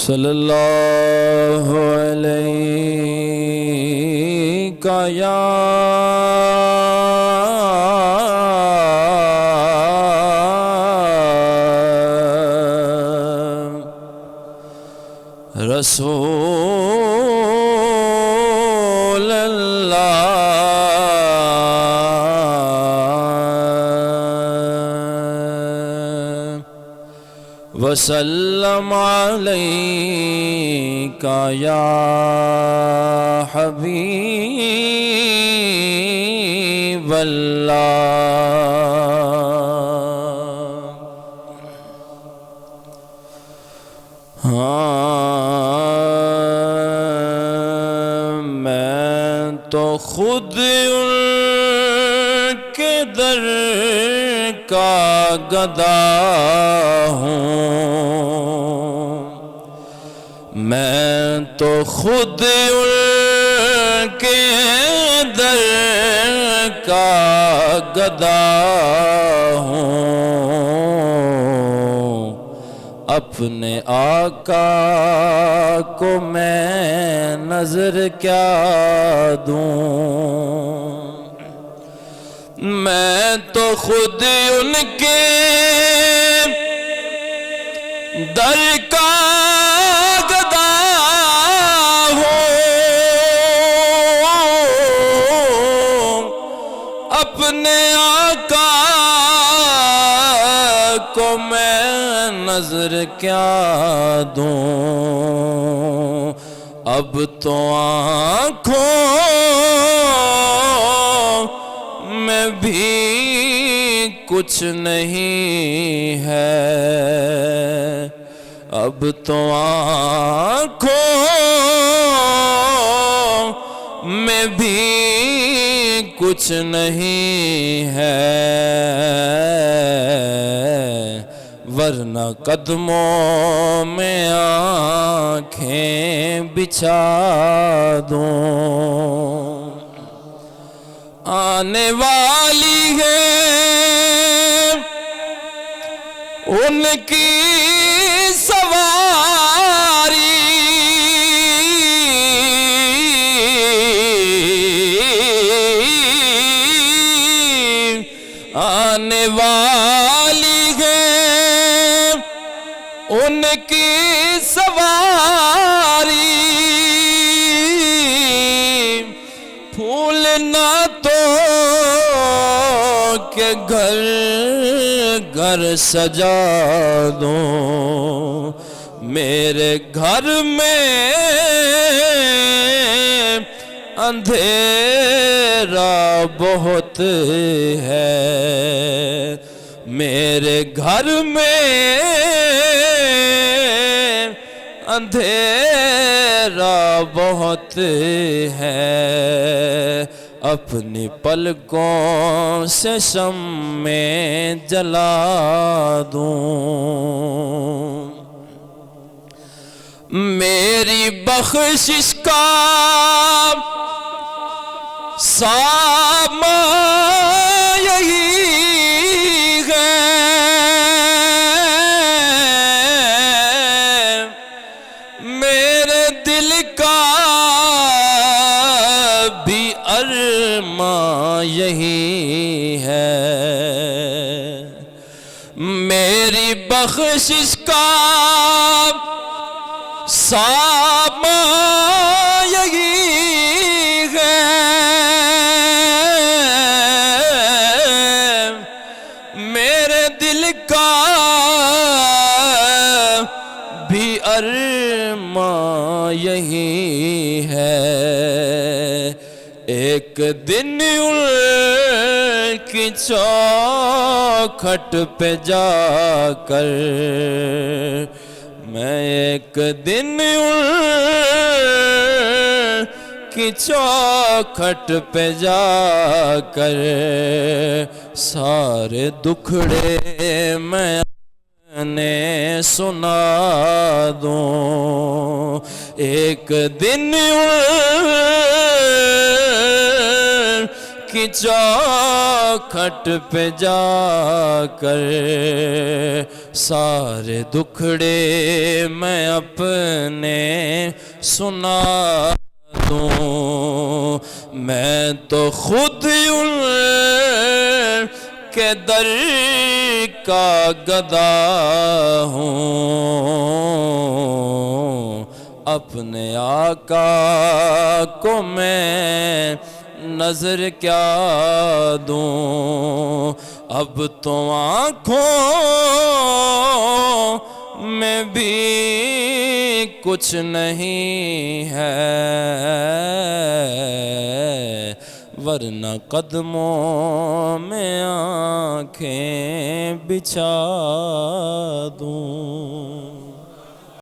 صلی اللہ علیہ یا رسول اللہ وسلم علیک یا حبیب اللہ میں تو خود ان کے در کا گدا ہوں میں تو خود ان کے در کا گدا ہوں اپنے آقا کو میں نظر کیا دوں میں تو خود ان کے در کا گدا ہوں اپنے آقا کو میں نظر کیا دوں اب تو آنکھوں میں بھی کچھ نہیں ہے اب تو آنکھوں میں بھی کچھ نہیں ہے ورنہ قدموں میں آنکھیں بچھا دوں آنے والی ہے ان کی سواری آنے والی ہے ان کی سواری پھول نہ تو کہ گھر گھر سجا دوں میرے گھر میں اندھیرا بہت ہے میرے گھر میں اندھیرا بہت ہے اپنی پلکوں سے شمع جلا دوں میری بخشش کا سامان یہی ہے میرے دل کا بھی ارمان یہی ہے میری بخشش کا سامان یہی ہے میرے دل کا بھی ارمان یہی ہے ایک دن ان کی چوکھٹ پہ جا کر میں ایک دن ان کی چوکھٹ پہ جا کر سارے دکھڑے میں نے سنا دوں ایک دن کی چوکھٹ پہ جا کر سارے دکھڑے میں اپنے سنا دوں میں تو خود ان کے در کا گدا ہوں اپنے آقا کو میں نظر کیا دوں اب تو آنکھوں میں بھی کچھ نہیں ہے ورنہ قدموں میں آنکھیں بچھا دوں